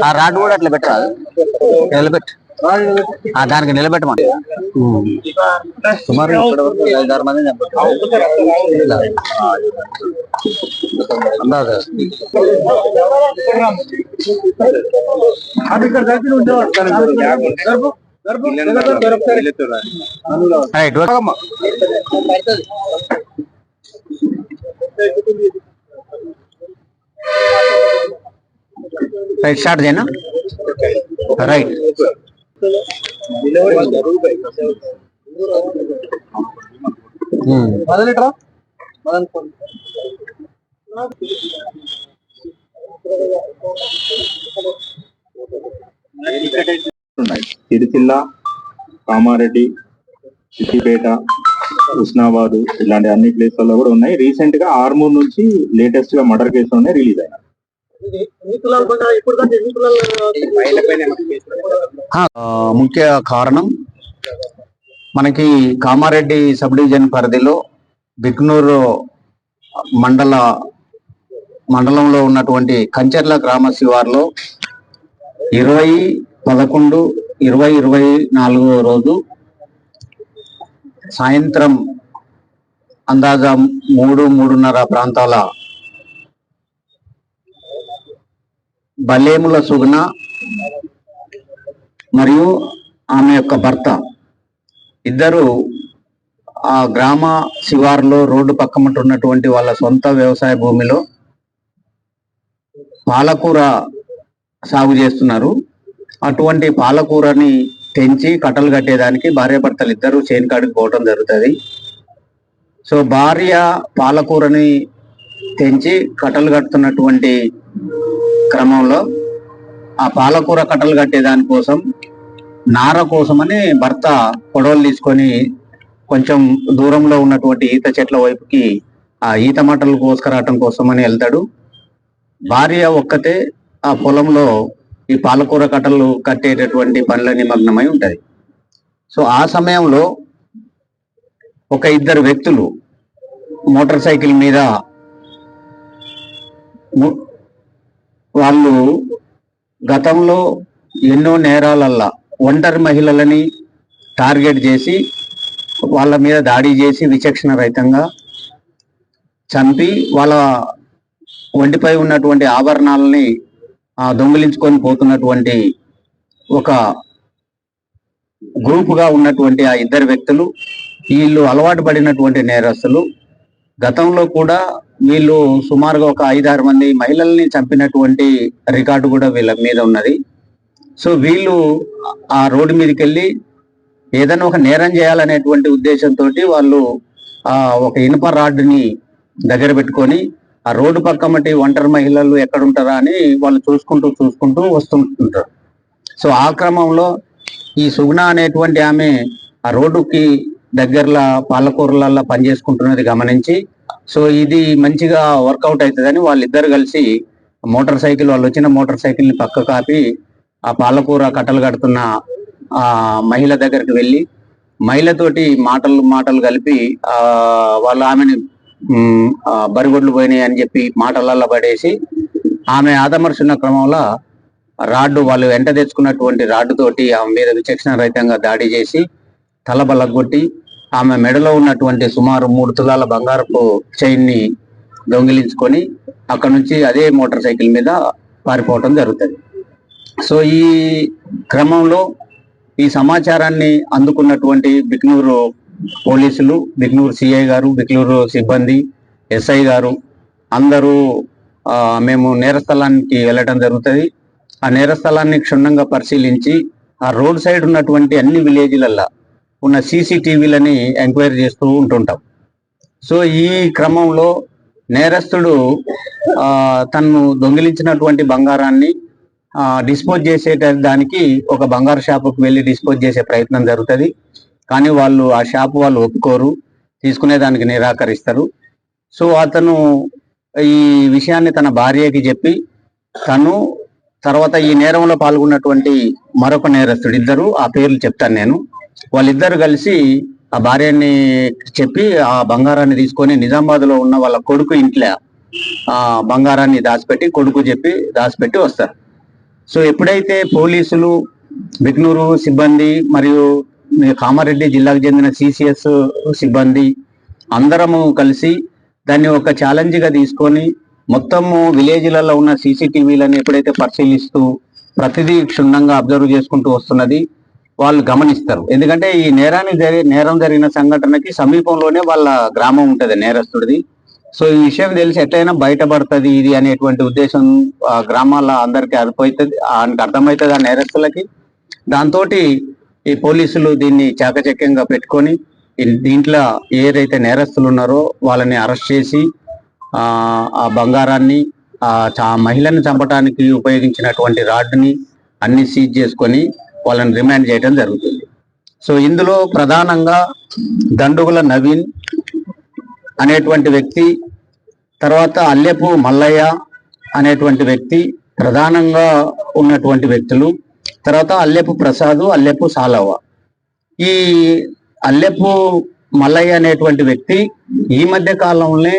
ఆ రాడ్ కూడా అట్లా పెట్టాలి, నిలబెట్టు దానికి నిలబెట్టమని. సుమారు ఇప్పటి వరకు 5-6 మంది రైట్ స్టార్ట్ చేయనా? రైట్ సిరిసిల్ల, కామారెడ్డి, సిద్దిపేట, ఉస్నాబాద్ ఇలాంటి అన్ని ప్లేస్లలో కూడా ఉన్నాయి. రీసెంట్ గా ఆర్మూర్ నుంచి లేటెస్ట్ గా మర్డర్ కేసు ఉన్నాయి రిలీజ్ అయినా. ముఖ్య కారణం మనకి కామారెడ్డి సబ్ డివిజన్ పరిధిలో బిక్నూరు మండలంలో ఉన్నటువంటి కంచెర్ల గ్రామ శివార్లో 20/11/2024 రోజు సాయంత్రం అందాజా 3-3:30 ప్రాంతాల బలేముల సుగుణ మరియు ఆమె యొక్క భర్త ఇద్దరు ఆ గ్రామ శివారులో రోడ్డు పక్కమట ఉన్నటువంటి వాళ్ళ సొంత వ్యవసాయ భూమిలో పాలకూర సాగు చేస్తున్నారు. అటువంటి పాలకూరని తెంచి కట్టలు కట్టేదానికి భార్యాభర్తలు ఇద్దరు చేనుకాడికి పోవటం జరుగుతుంది. సో భార్య పాలకూరని తెంచి కట్టలు కడుతున్నటువంటి క్రమంలో ఆ పాలకూర కట్టలు కట్టే దానికోసం నార కోసమని భర్త పొడవలు తీసుకొని కొంచెం దూరంలో ఉన్నటువంటి ఈత చెట్ల వైపుకి ఆ ఈత మట్టలు కోసుకురావటం కోసమని వెళ్తాడు. భార్య ఒక్కతే ఆ పొలంలో ఈ పాలకూర కట్టలు కట్టేటటువంటి పనుల నిమగ్నమై ఉంటది. సో ఆ సమయంలో ఒక ఇద్దరు వ్యక్తులు మోటార్ సైకిల్ మీద వాళ్ళు గతంలో ఎన్నో నేరాలల్లా ఒంటరి మహిళలని టార్గెట్ చేసి వాళ్ళ మీద దాడి చేసి విచక్షణ రహితంగా చంపి వాళ్ళ ఒంటిపై ఉన్నటువంటి ఆభరణాలని దొంగిలించుకొని పోతున్నటువంటి ఒక గ్రూపుగా ఉన్నటువంటి ఆ ఇద్దరు వ్యక్తులు వీళ్ళు అలవాటు పడినటువంటి నేరస్తులు. గతంలో కూడా వీళ్ళు సుమారుగా ఒక 5-6 మంది మహిళల్ని చంపినటువంటి రికార్డు కూడా వీళ్ళ మీద ఉన్నది. సో వీళ్ళు ఆ రోడ్డు మీదకి వెళ్ళి ఏదైనా ఒక నేరం చేయాలనేటువంటి ఉద్దేశంతో వాళ్ళు ఒక ఇనుప రాడ్డుని దగ్గర పెట్టుకొని ఆ రోడ్డు పక్కమటి ఒంటరి మహిళలు ఎక్కడుంటారా అని వాళ్ళు చూసుకుంటూ వస్తుంటారు. సో ఆ క్రమంలో ఈ సుగుణ అనేటువంటి ఆమె ఆ రోడ్డుకి దగ్గరలో పాలకూరలలో పనిచేసుకుంటున్నది గమనించి సో ఇది మంచిగా వర్కౌట్ అవుతుందని వాళ్ళిద్దరు కలిసి వాళ్ళు వచ్చిన మోటార్ సైకిల్ని పక్క కాపి ఆ పాలకూర కట్టలు కడుతున్న ఆ మహిళ దగ్గరికి వెళ్ళి మహిళతోటి మాటలు కలిపి వాళ్ళు ఆమెని బరిగొడ్లు పోయినాయి అని చెప్పి మాటలల్లో పడేసి ఆమె ఆదమర్చున్న క్రమంలో వాళ్ళు వెంట తెచ్చుకున్నటువంటి రాడ్డుతోటి ఆమె మీద విచక్షణ రహితంగా దాడి చేసి తల బలగొట్టి ఆమె మెడలో ఉన్నటువంటి సుమారు 3 తులాల బంగారపు చైన్ని దొంగిలించుకొని అక్కడ నుంచి అదే మోటార్ సైకిల్ మీద పారిపోవటం జరుగుతుంది. సో ఈ క్రమంలో ఈ సమాచారాన్ని అందుకున్నటువంటి బిక్నూరు పోలీసులు, బిక్నూరు సిఐ గారు, బిక్నూరు సిబ్బంది, ఎస్ఐ గారు అందరూ మేము నేరస్థలానికి వెళ్ళటం జరుగుతుంది. ఆ నేరస్థలాన్ని క్షుణ్ణంగా పరిశీలించి ఆ రోడ్ సైడ్ ఉన్నటువంటి అన్ని విలేజ్లల్లో ఉన్న CCTVలని ఎంక్వైరీ చేస్తూ ఉంటుంటాం. సో ఈ క్రమంలో నేరస్తుడు తను దొంగిలించినటువంటి బంగారాన్ని డిస్పోజ్ చేసే దానికి ఒక బంగారు షాపుకు వెళ్ళి డిస్పోజ్ చేసే ప్రయత్నం జరుగుతుంది. కానీ ఆ షాపు వాళ్ళు ఒప్పుకోరు, తీసుకునే దానికి నిరాకరిస్తారు. సో అతను ఈ విషయాన్ని తన భార్యకి చెప్పి తను తర్వాత ఈ నేరంలో పాల్గొన్నటువంటి మరొక నేరస్తుడు, ఇద్దరు, ఆ పేర్లు చెప్తాను నేను. వాళ్ళిద్దరు కలిసి ఆ భార్యని చెప్పి ఆ బంగారాన్ని తీసుకొని నిజామాబాద్ లో ఉన్న వాళ్ళ కొడుకు ఇంట్లో ఆ బంగారాన్ని దాచిపెట్టి, కొడుకు చెప్పి దాచిపెట్టి వస్తారు. సో ఎప్పుడైతే పోలీసులు, బిక్నూరు సిబ్బంది మరియు కామారెడ్డి జిల్లాకు చెందిన సిసిఎస్ సిబ్బంది అందరము కలిసి దాన్ని ఒక ఛాలెంజ్ గా తీసుకొని మొత్తము విలేజ్లలో ఉన్న సీసీటీవీలను ఎప్పుడైతే పరిశీలిస్తూ ప్రతిదీ క్షుణ్ణంగా అబ్జర్వ్ చేసుకుంటూ వస్తున్నది వాళ్ళు గమనిస్తారు. ఎందుకంటే ఈ నేరం జరిగిన సంఘటనకి సమీపంలోనే వాళ్ళ గ్రామం ఉంటది నేరస్తుడిది. సో ఈ విషయం తెలిసి ఎట్లయినా బయటపడుతుంది ఇది అనేటువంటి ఉద్దేశం ఆ గ్రామాల అందరికి అర్థమవుతుంది ఆ నేరస్తులకి. దాంతో ఈ పోలీసులు దీన్ని చాకచక్యంగా పెట్టుకొని దీంట్లో ఏదైతే నేరస్తులు ఉన్నారో వాళ్ళని అరెస్ట్ చేసి ఆ బంగారాన్ని, ఆ మహిళని చంపడానికి ఉపయోగించినటువంటి రాడ్ని అన్ని సీజ్ చేసుకొని వాళ్ళని రిమాండ్ చేయడం జరుగుతుంది. సో ఇందులో ప్రధానంగా దండుగుల నవీన్ అనేటువంటి వ్యక్తి, తర్వాత అల్లెపు మల్లయ్య అనేటువంటి వ్యక్తి ప్రధానంగా ఉన్నటువంటి వ్యక్తులు. తర్వాత అల్లెపు ప్రసాద్, అల్లెపు సాలవ్వ. ఈ అల్లెపు మల్లయ్య అనేటువంటి వ్యక్తి ఈ మధ్య కాలంలో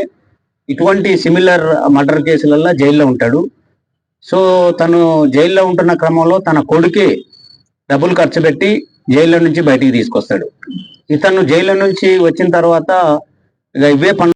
ఇటువంటి సిమిలర్ మర్డర్ కేసులలో జైల్లో ఉంటాడు. సో తను జైల్లో ఉంటున్న క్రమంలో తన కొడుకే డబ్బులు ఖర్చు పెట్టి జైల్లో నుంచి బయటికి తీసుకొస్తాడు. ఇతను జైల్లో నుంచి వచ్చిన తర్వాత ఇక ఇవే